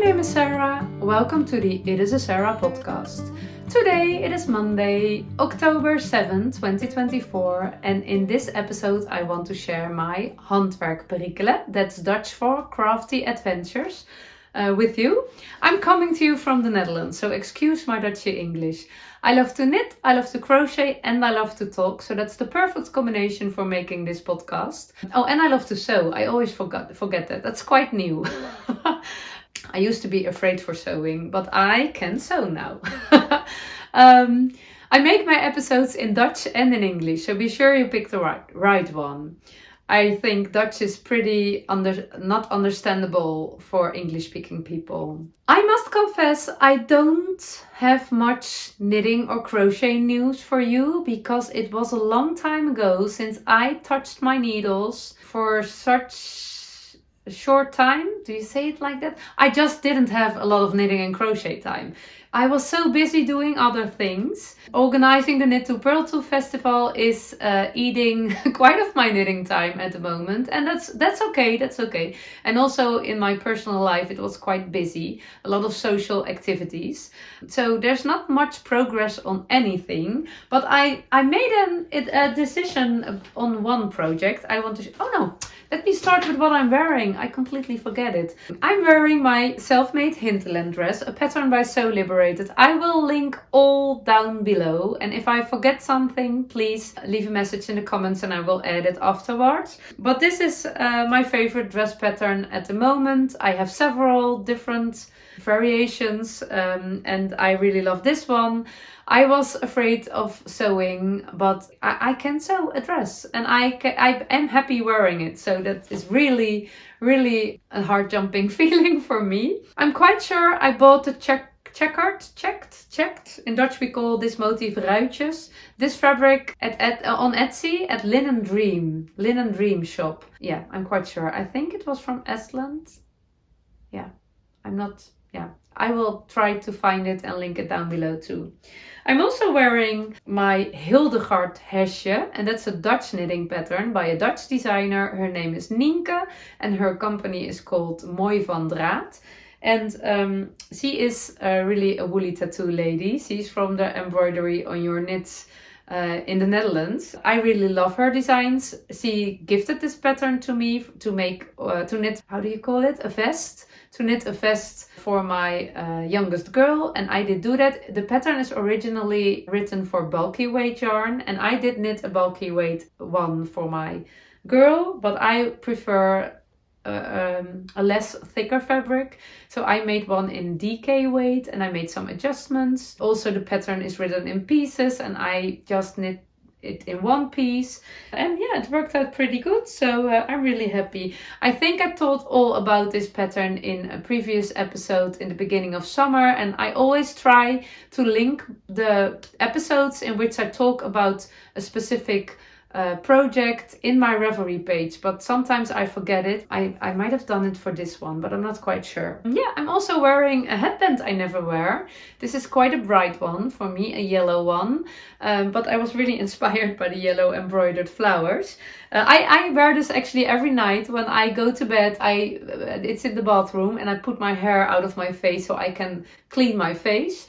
name is Sarah. Welcome to the It is a Sarah podcast. Today it is Monday, October 7, 2024, and in this episode I want to share my handwerk perikelen, that's Dutch for crafty adventures, with you. I'm coming to you from the Netherlands, so excuse my Dutchy English. I love to knit, I love to crochet, and I love to talk, so that's the perfect combination for making this podcast. Oh, and I love to sew. I always forget that. That's quite new. I used to be afraid for sewing, but I can sew now. I make my episodes in Dutch and in English, so be sure you pick the right one. I think Dutch is pretty not understandable for English-speaking people. I must confess, I don't have much knitting or crochet news for you because it was a long time ago since I touched my needles for such a short time. Do you say it like that? I just didn't have a lot of knitting and crochet time. I was so busy doing other things. Organizing the K2P2 Festival is eating quite of my knitting time at the moment, and that's okay. And also in my personal life it was quite busy, a lot of social activities. So there's not much progress on anything, but I made a decision on one project. I want to let me start with what I'm wearing. I completely forget it. I'm wearing my self-made Hinterland dress, a pattern by Liberated. I will link all down below. And if I forget something, please leave a message in the comments and I will add it afterwards. But this is my favorite dress pattern at the moment. I have several different variations and I really love this one. I was afraid of sewing, but I can sew a dress and I am happy wearing it. So that is really, really a heart jumping feeling for me. I'm quite sure I bought the checked. In Dutch we call this motif ruitjes. This fabric on Etsy at Linen Dream shop. Yeah, I'm quite sure. I think it was from Estland. Yeah, I will try to find it and link it down below too. I'm also wearing my Hildegard hesje, and that's a Dutch knitting pattern by a Dutch designer. Her name is Nienke and her company is called Mooi van Draad. And she is really a woolly tattoo lady. She's from the embroidery on your knits in the Netherlands. I really love her designs. She gifted this pattern to me to knit, how do you call it? A vest. To knit a vest for my youngest girl, and I did do that. The pattern is originally written for bulky weight yarn, and I did knit a bulky weight one for my girl, but I prefer a less thicker fabric, so I made one in DK weight and I made some adjustments. Also the pattern is written in pieces and I just knit it in one piece, and yeah, it worked out pretty good, so I'm really happy. I think I told all about this pattern in a previous episode in the beginning of summer, and I always try to link the episodes in which I talk about a specific project in my Ravelry page, but sometimes I forget it. I might have done it for this one, but I'm not quite sure. Yeah, I'm also wearing a headband I never wear. This is quite a bright one for me, a yellow one, but I was really inspired by the yellow embroidered flowers. I wear this actually every night when I go to bed. It's in the bathroom and I put my hair out of my face so I can clean my face,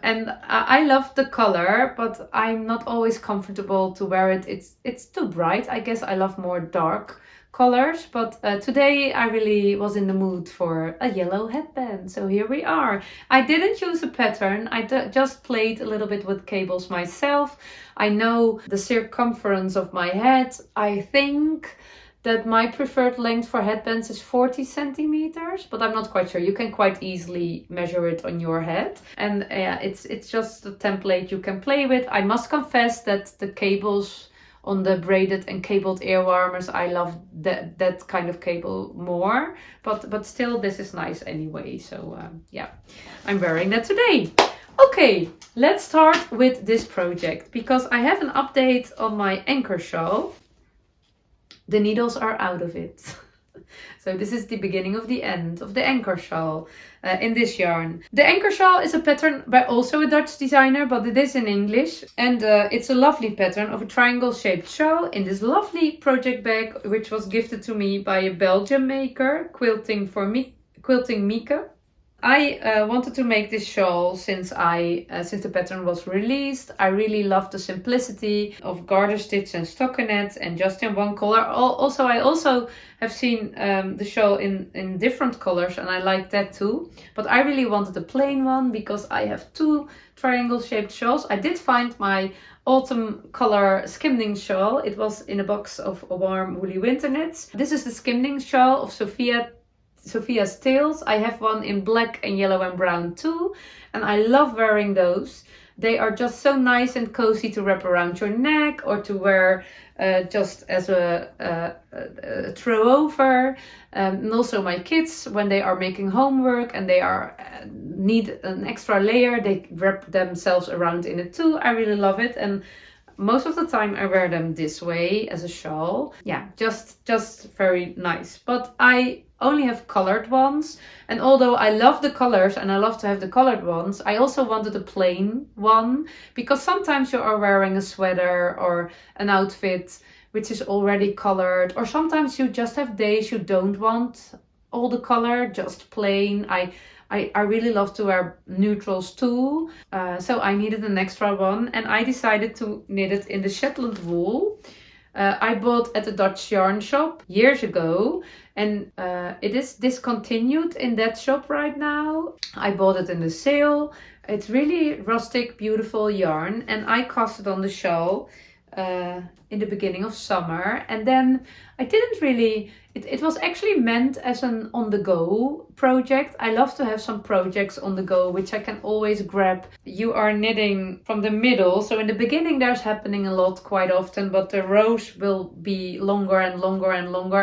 and I love the color, but I'm not always comfortable to wear it. It's too bright. I guess I love more dark colors, but today I really was in the mood for a yellow headband, so here we are. I didn't use a pattern. I just played a little bit with cables myself. I know the circumference of my head. I think that my preferred length for headbands is 40 centimeters, but I'm not quite sure. You can quite easily measure it on your head. And yeah, it's just a template you can play with. I must confess that the cables on the braided and cabled ear warmers, I love that kind of cable more. But still, this is nice anyway. So yeah, I'm wearing that today. Okay, let's start with this project because I have an update on my anchor shawl. The needles are out of it. So this is the beginning of the end of the anchor shawl in this yarn. The anchor shawl is a pattern by also a Dutch designer, but it is in English. And it's a lovely pattern of a triangle shaped shawl in this lovely project bag, which was gifted to me by a Belgian maker, Quilting Mieke. I wanted to make this shawl since the pattern was released. I really love the simplicity of garter stitch and stockinette and just in one color. I also have seen the shawl in different colors and I like that too. But I really wanted a plain one because I have 2 triangle shaped shawls. I did find my autumn color skimning shawl. It was in a box of warm woolly winter knits. This is the skimning shawl of Sophia's Tales. I have one in black and yellow and brown too, and I love wearing those. They are just so nice and cozy to wrap around your neck or to wear just as a throw over. And also my kids, when they are making homework and they need an extra layer, they wrap themselves around in it too. I really love it, and most of the time I wear them this way as a shawl. Yeah, just very nice. But I only have colored ones, and although I love the colors and I love to have the colored ones, I also wanted a plain one because sometimes you are wearing a sweater or an outfit which is already colored, or sometimes you just have days you don't want all the color, just plain. I really love to wear neutrals too, so I needed an extra one, and I decided to knit it in the Shetland wool. I bought at the Dutch yarn shop years ago, and it is discontinued in that shop right now. I bought it in the sale. It's really rustic, beautiful yarn, and I cast it on the shawl in the beginning of summer, and then I didn't really. It was actually meant as an on-the-go project. I love to have some projects on the go, which I can always grab. You are knitting from the middle, so in the beginning there's happening a lot quite often, but the rows will be longer and longer and longer,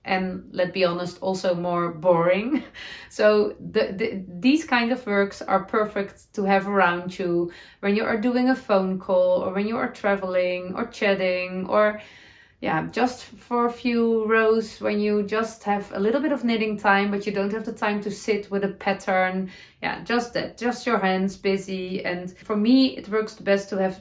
and let's be honest, also more boring. So these kind of works are perfect to have around you when you are doing a phone call or when you are traveling or chatting, or yeah, just for a few rows when you just have a little bit of knitting time, but you don't have the time to sit with a pattern. Yeah, just that, just your hands busy. And for me, it works the best to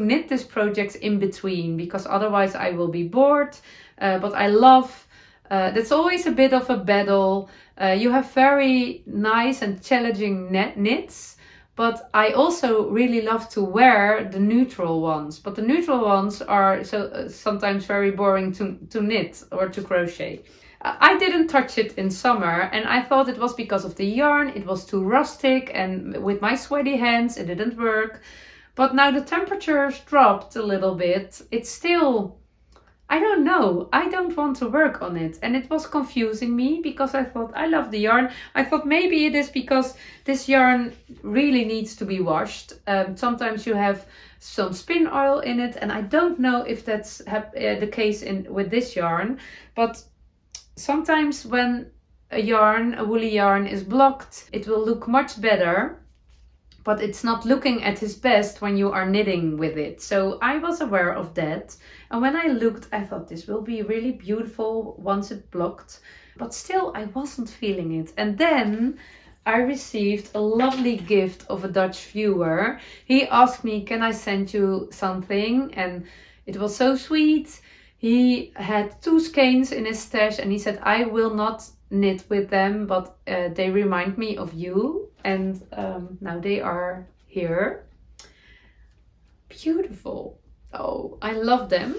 knit this project in between, because otherwise I will be bored. But I love, that's always a bit of a battle. You have very nice and challenging knits, but I also really love to wear the neutral ones. But the neutral ones are sometimes very boring to knit or to crochet. I didn't touch it in summer, and I thought it was because of the yarn. It was too rustic, and with my sweaty hands it didn't work. But now the temperatures dropped a little bit. It's still, I don't know, I don't want to work on it. And it was confusing me because I thought, I love the yarn. I thought maybe it is because this yarn really needs to be washed. Sometimes you have some spin oil in it, and I don't know if that's the case with this yarn. But sometimes when a woolly yarn is blocked, it will look much better. But it's not looking at its best when you are knitting with it. So I was aware of that. And when I looked, I thought this will be really beautiful once it blocked. But still, I wasn't feeling it. And then I received a lovely gift of a Dutch viewer. He asked me, can I send you something? And it was so sweet. He had 2 skeins in his stash and he said, I will not knit with them, but they remind me of you. And now they are here. Beautiful. Oh, I love them.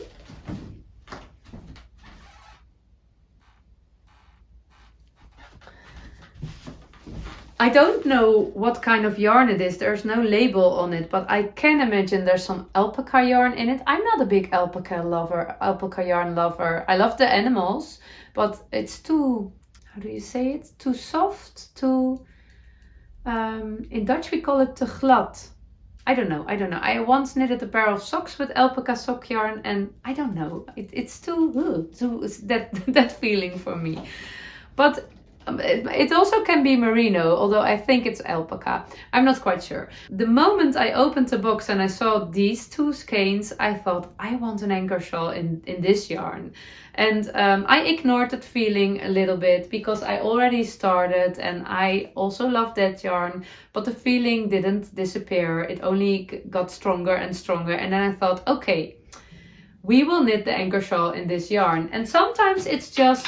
I don't know what kind of yarn it is. There's no label on it, but I can imagine there's some alpaca yarn in it. I'm not a big alpaca yarn lover. I love the animals, but it's too, how do you say it? Too soft, too, in Dutch we call it te glad. I don't know. I once knitted a pair of socks with alpaca sock yarn, and I don't know. It's too that feeling for me. But it also can be merino, although I think it's alpaca. I'm not quite sure. The moment I opened the box and I saw these 2 skeins, I thought, I want an anchor shawl in this yarn. And I ignored that feeling a little bit because I already started and I also love that yarn. But the feeling didn't disappear. It only got stronger and stronger. And then I thought, okay, we will knit the anchor shawl in this yarn. And sometimes it's just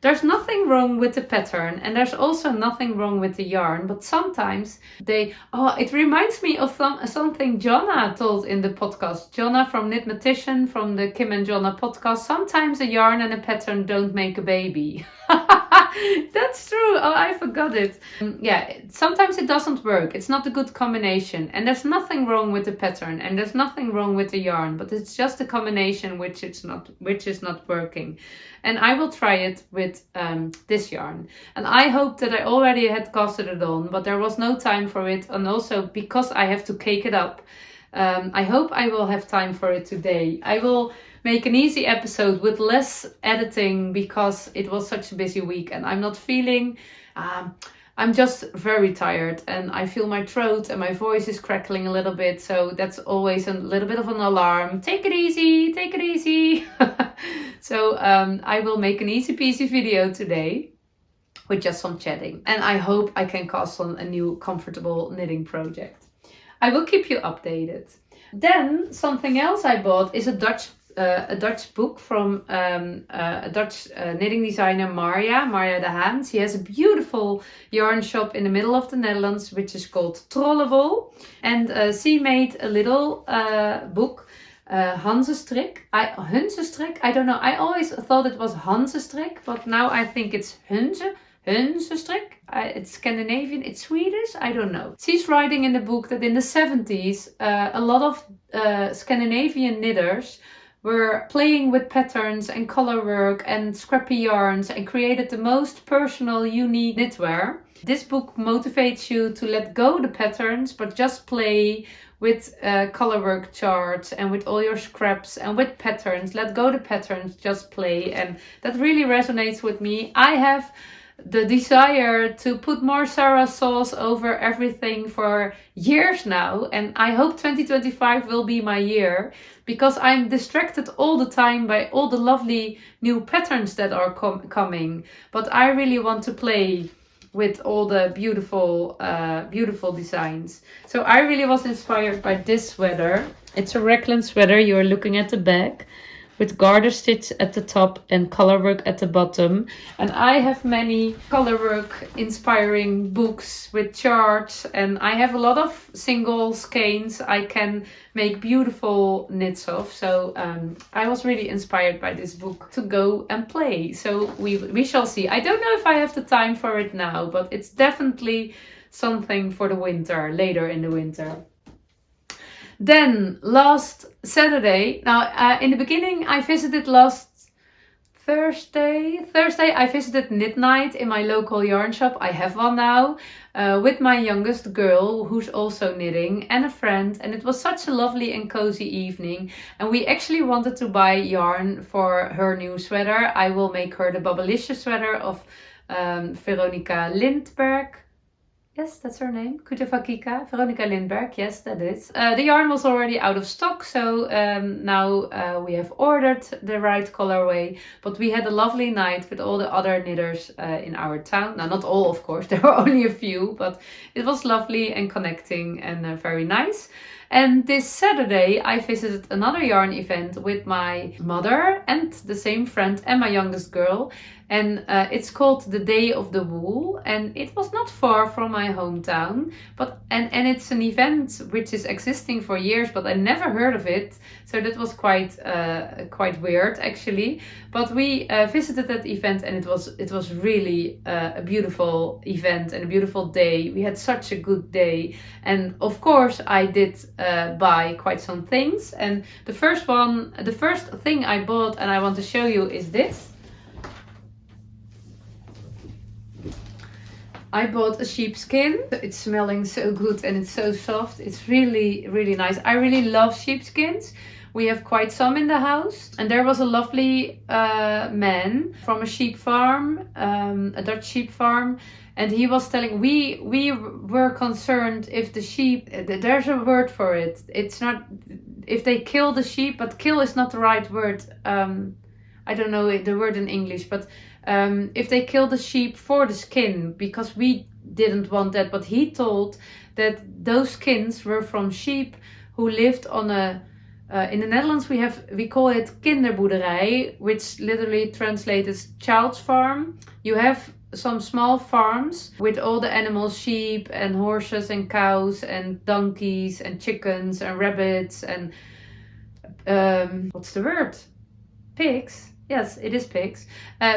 there's nothing wrong with the pattern and there's also nothing wrong with the yarn, but sometimes it reminds me of something Jonna told in the podcast. Jonna from Knitmatician, from the Kim and Jonna podcast. Sometimes a yarn and a pattern don't make a baby. That's true. Oh, I forgot it. Sometimes it doesn't work. It's not a good combination. And there's nothing wrong with the pattern and there's nothing wrong with the yarn, but it's just a combination which is not working. And I will try it with this yarn. And I hope that I already had casted it on, but there was no time for it. And also because I have to cake it up, I hope I will have time for it today. I will make an easy episode with less editing because it was such a busy week and I'm not feeling... I'm just very tired and I feel my throat and my voice is crackling a little bit. So that's always a little bit of an alarm. Take it easy, take it easy. So I will make an easy peasy video today with just some chatting. And I hope I can cast on a new comfortable knitting project. I will keep you updated. Then something else I bought is a Dutch book from a Dutch knitting designer, Marja de Haan. She has a beautiful yarn shop in the middle of the Netherlands, which is called Trollenwol. And she made a little book, Hønsestrik. Hønsestrik, I don't know. I always thought it was Hønsestrik, but now I think it's Hønsestrik. It's Scandinavian, it's Swedish, I don't know. She's writing in the book that in the 70s, a lot of Scandinavian knitters were playing with patterns and color work and scrappy yarns and created the most personal, unique knitwear. This book motivates you to let go the patterns, but just play with color work charts and with all your scraps and with patterns. Let go the patterns, just play. And that really resonates with me. I have the desire to put more Sarah sauce over everything for years now, and I hope 2025 will be my year because I'm distracted all the time by all the lovely new patterns that are coming, but I really want to play with all the beautiful designs. So I really was inspired by this sweater. It's a raglan sweater. You're looking at the back, with garter stitch at the top and color work at the bottom. And I have many color work inspiring books with charts, and I have a lot of single skeins I can make beautiful knits of. So I was really inspired by this book to go and play. So we shall see. I don't know if I have the time for it now, but it's definitely something for the winter, later in the winter. Then last Saturday, now in the beginning I visited last Thursday I visited Knit Night in my local yarn shop. I have one now with my youngest girl who's also knitting and a friend, and it was such a lovely and cozy evening, and we actually wanted to buy yarn for her new sweater. I will make her the Bubblelicious sweater of Veronika Lindberg. Yes, that's her name. Veronika Lindberg. Yes, that is. The yarn was already out of stock, so now we have ordered the right colorway. But we had a lovely night with all the other knitters in our town. Now, not all, of course. There were only a few, but it was lovely and connecting and very nice. And this Saturday, I visited another yarn event with my mother and the same friend and my youngest girl. And it's called the Day of the Wool, and it was not far from my hometown, but and it's an event which is existing for years, but I never heard of it, so that was quite weird actually. But we visited that event, and it was really a beautiful event and a beautiful day. We had such a good day, and of course I did buy quite some things. And the first thing I bought, and I want to show you, is this. I bought a sheepskin. It's smelling so good and it's so soft. It's really, really nice. I really love sheepskins. We have quite some in the house. And there was a lovely man from a sheep farm, a Dutch sheep farm. And he was telling, we were concerned if the sheep, there's a word for it. It's not, if they kill the sheep, but kill is not the right word. I don't know the word in English, but if they kill the sheep for the skin, because we didn't want that, but he told that those skins were from sheep who lived on a In the Netherlands we call it kinderboerderij, which literally translates as child's farm. You have some small farms with all the animals, sheep and horses and cows and donkeys and chickens and rabbits and what's the word? Pigs. Yes, it is pigs.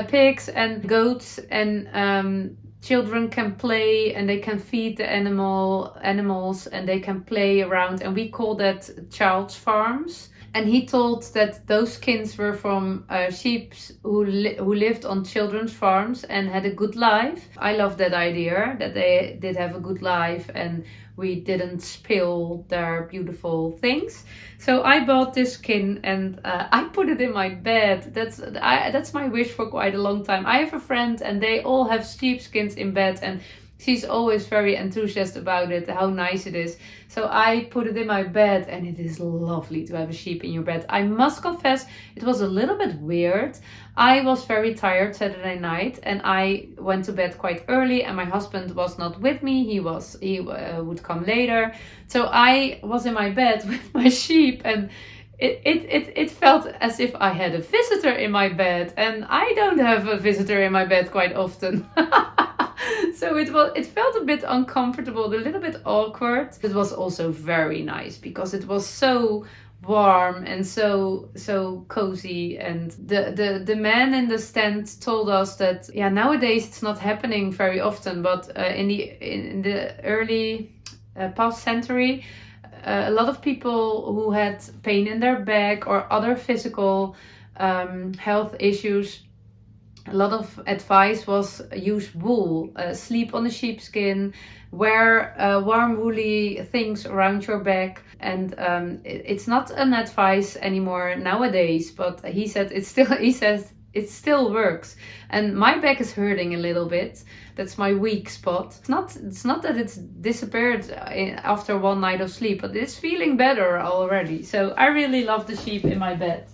Pigs and goats, and children can play and they can feed the animals and they can play around, and we call that child's farms. And he told that those skins were from sheep who lived on children's farms and had a good life. I love that idea, that they did have a good life and we didn't spill their beautiful things. So I bought this skin and I put it in my bed. That's my wish for quite a long time. I have a friend and they all have sheepskins in bed, and she's always very enthusiastic about it, how nice it is. So I put it in my bed and it is lovely to have a sheep in your bed. I must confess, it was a little bit weird. I was very tired Saturday night and I went to bed quite early, and my husband was not with me. He would come later. So I was in my bed with my sheep, and it felt as if I had a visitor in my bed, and I don't have a visitor in my bed quite often. So it felt a bit uncomfortable, a little bit awkward. It was also very nice because it was so warm and so cozy. And the man in the stand told us that nowadays it's not happening very often, but in the early past century, a lot of people who had pain in their back or other physical health issues, a lot of advice was use wool, sleep on a sheepskin, wear warm woolly things around your back. And it's not an advice anymore nowadays, but he says it still works. And my back is hurting a little bit. That's my weak spot. It's not that it's disappeared after one night of sleep, but it's feeling better already. So I really love the sheep in my bed.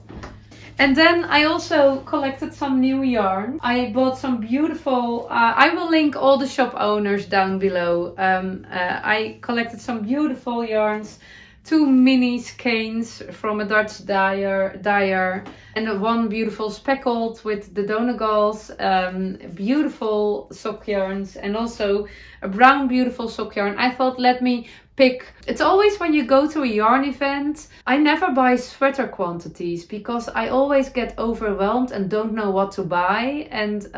And then I also collected some new yarn. I bought some beautiful, I will link all the shop owners down below. I collected some beautiful yarns, 2 mini skeins from a Dutch dyer, and one beautiful speckled with the Donegals, beautiful sock yarns, and also a brown beautiful sock yarn. I thought, let me pick. It's always when you go to a yarn event, I never buy sweater quantities because I always get overwhelmed and don't know what to buy. And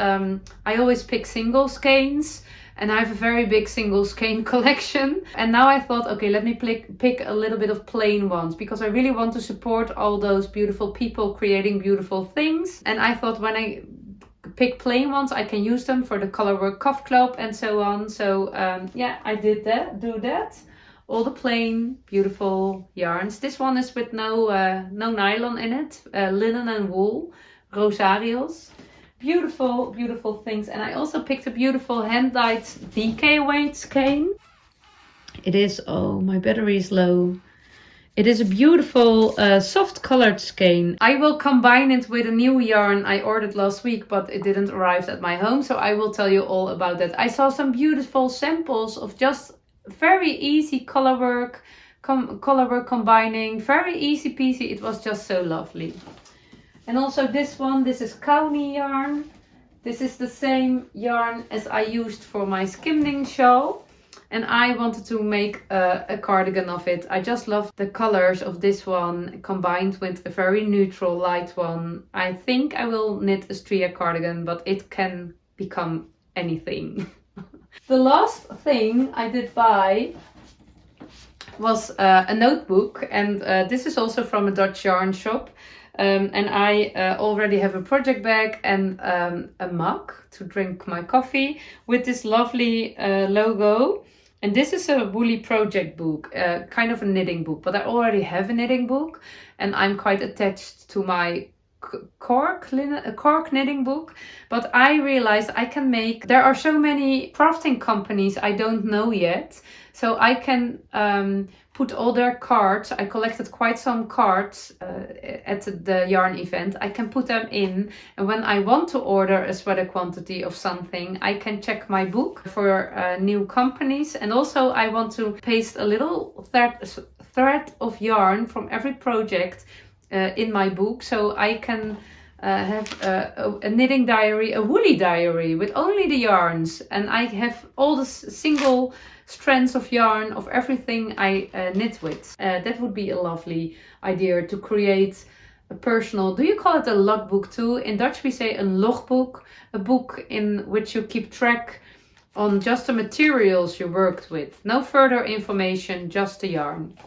I always pick single skeins, and I have a very big single skein collection. And now I thought, okay, let me pick a little bit of plain ones because I really want to support all those beautiful people creating beautiful things. And I thought when I pick plain ones, I can use them for the colorwork cuff club and so on. So I did that. All the plain, beautiful yarns. This one is with no nylon in it. Linen and wool. Rosarios. Beautiful, beautiful things. And I also picked a beautiful hand-dyed DK weight skein. It is, my battery is low. It is a beautiful soft colored skein. I will combine it with a new yarn I ordered last week, but it didn't arrive at my home. So I will tell you all about that. I saw some beautiful samples of just very easy colorwork combining, very easy peasy. It was just so lovely. And also this one, this is Kauni yarn. This is the same yarn as I used for my skimming shawl, and I wanted to make a cardigan of it. I just love the colors of this one combined with a very neutral light one. I think I will knit a striya cardigan, but it can become anything. The last thing I did buy was a notebook, and this is also from a Dutch yarn shop. And I already have a project bag and a mug to drink my coffee with this lovely logo. And this is a woolly project book, kind of a knitting book, but I already have a knitting book and I'm quite attached to my cork knitting book. But I realized there are so many crafting companies I don't know yet, so I can put all their cards. I collected quite some cards at the yarn event. I can put them in, and when I want to order a sweater quantity of something, I can check my book for new companies. And also I want to paste a little thread of yarn from every project in my book, so I can have a knitting diary, a woolly diary with only the yarns, and I have all the single strands of yarn of everything I knit with. That would be a lovely idea, to create a personal, do you call it a logbook too? In Dutch we say een logbook, a book in which you keep track on just the materials you worked with. No further information, just the yarn.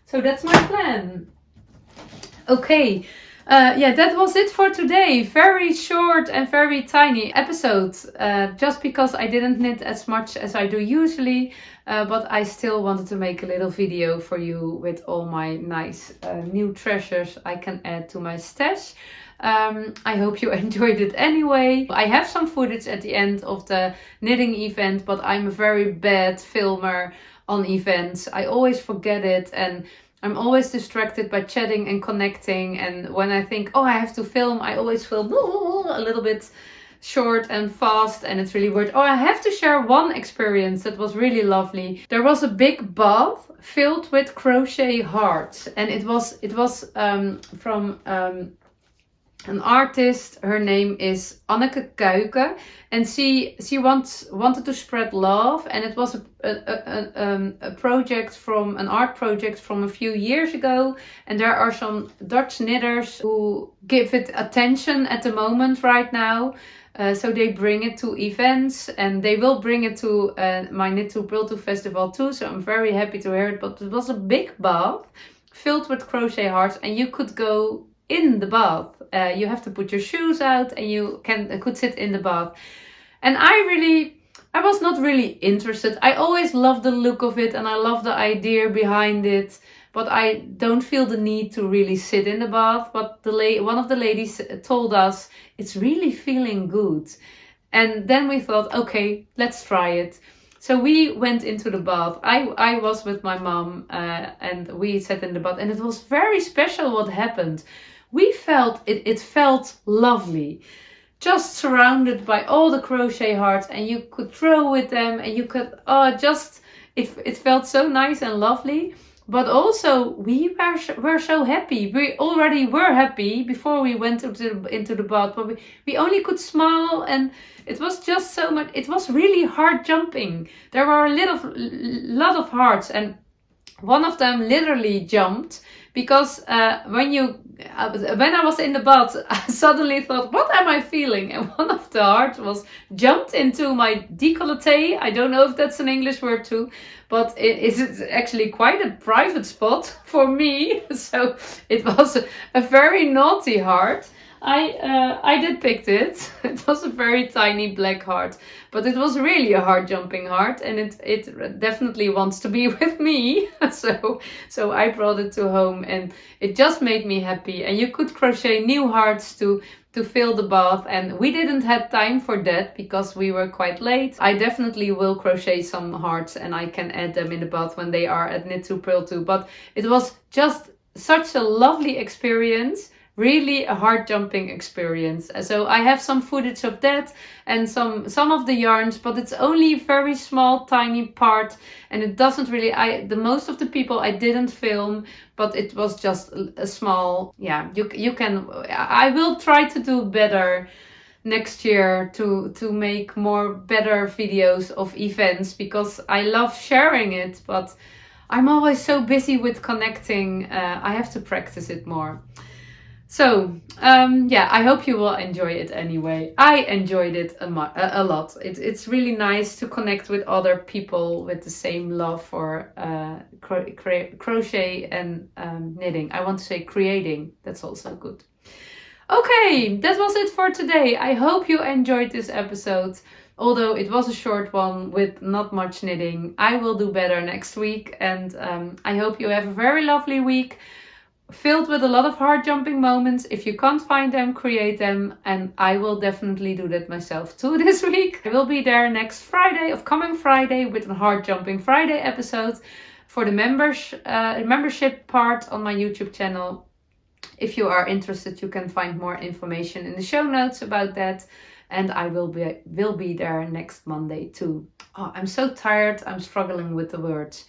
So that's my plan. Okay, yeah, that was it for today. Very short and very tiny episode, just because I didn't knit as much as I do usually, but I still wanted to make a little video for you with all my nice new treasures I can add to my stash. I hope you enjoyed it anyway. I have some footage at the end of the knitting event, but I'm a very bad filmer on events. I always forget it, and I'm always distracted by chatting and connecting, and when I think, oh, I have to film, I always film a little bit short and fast, and it's really weird. Oh, I have to share one experience that was really lovely. There was a big bath filled with crochet hearts, and it was from an artist. Her name is Anneke Kuiken, and she wanted to spread love, and it was a project from an art project from a few years ago, and there are some Dutch knitters who give it attention at the moment right now. So they bring it to events, and they will bring it to my K2P2 Festival too, so I'm very happy to hear it. But it was a big bath filled with crochet hearts, and you could go in the bath. You have to put your shoes out, and you could sit in the bath. And I was not really interested. I always loved the look of it, and I love the idea behind it, but I don't feel the need to really sit in the bath. But one of the ladies told us it's really feeling good. And then we thought, okay, let's try it. So we went into the bath. I was with my mom, and we sat in the bath, and it was very special what happened. We felt it felt lovely, just surrounded by all the crochet hearts, and you could throw with them, and you could it felt so nice and lovely. But also we were so happy. We already were happy before we went into the bath, but we only could smile, and it was just so much. It was really hard jumping. There were a lot of hearts, and one of them literally jumped because when I was in the bath, I suddenly thought, what am I feeling? And one of the hearts jumped into my décolleté. I don't know if that's an English word too, but it is actually quite a private spot for me. So it was a very naughty heart. I did pick it. It was a very tiny black heart, but it was really a hard jumping heart, and it definitely wants to be with me. So I brought it to home, and it just made me happy. And you could crochet new hearts to fill the bath, and we didn't have time for that because we were quite late. I definitely will crochet some hearts, and I can add them in the bath when they are at K2P2. But it was just such a lovely experience. Really a hard jumping experience. So I have some footage of that and some of the yarns, but it's only a very small tiny part, and it doesn't really, the most of the people I didn't film, but it was just a small, yeah, you can, I will try to do better next year to make more better videos of events, because I love sharing it, but I'm always so busy with connecting. I have to practice it more. So, yeah, I hope you will enjoy it anyway. I enjoyed it a lot. It's really nice to connect with other people with the same love for crochet and knitting. I want to say creating. That's also good. Okay, that was it for today. I hope you enjoyed this episode. Although it was a short one with not much knitting. I will do better next week. And I hope you have a very lovely week, filled with a lot of hard jumping moments. If you can't find them, create them, and I will definitely do that myself too this week. I will be there next coming Friday with a hard jumping Friday episode for the membership part on my YouTube channel. If you are interested, you can find more information in the show notes about that, and I will be there next Monday too. Oh, I'm so tired. I'm struggling with the words.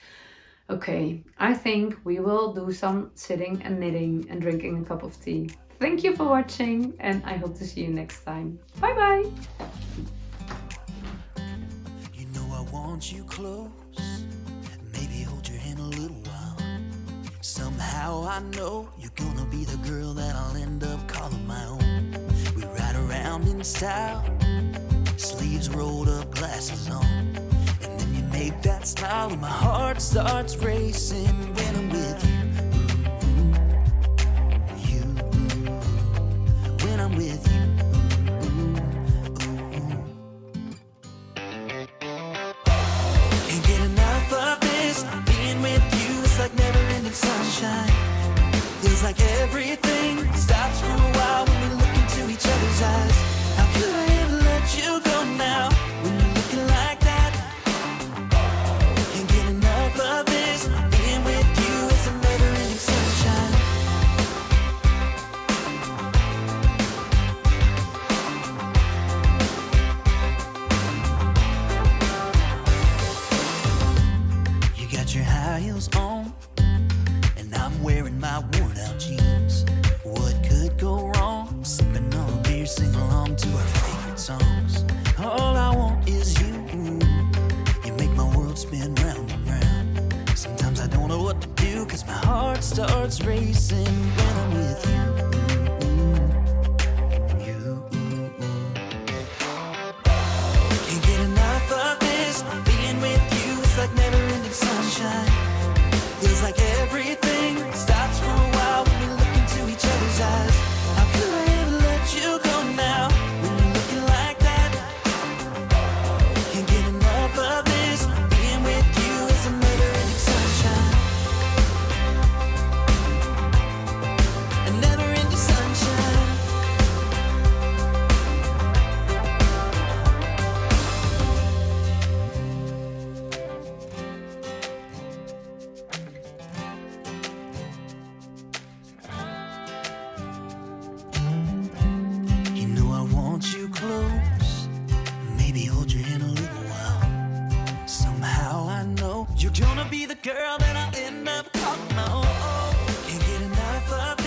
Okay, I think we will do some sitting and knitting and drinking a cup of tea. Thank you for watching and I hope to see you next time. Bye bye! You know I want you close, maybe hold your hand a little while. Somehow I know you're gonna be the girl that I'll end up calling my own. We ride around in style, sleeves rolled up, glasses on. And then you make that smile and my heart starts racing when I'm with you. When I'm with you. Can't get enough of this, being with you, it's like never-ending sunshine. Feels like everything stops for a while when we look into each other's eyes. How could I ever let you go now when you're looking like that? Can't get enough of this, being with you, it's a never-ending sunshine. You got your high heels on, and I'm wearing my worn out jeans. What could go wrong? Sipping on a beer, sing along to our favorite songs. All I want is you. You make my world spin round and round. Sometimes I don't know what to do, cause my heart starts racing when I'm with you. Can't get enough of this, being with you, it's like never-ending sunshine. Feels like everything stops for a while when we look into each other's eyes. How could I ever let you go now when you're looking like that? Can't get enough of this, being with you is a never-ending sunshine. A never-ending sunshine. You know I want you close, maybe hold your hand a little while. Somehow I know you're gonna be the girl that I'll end up calling my own. Can't get enough of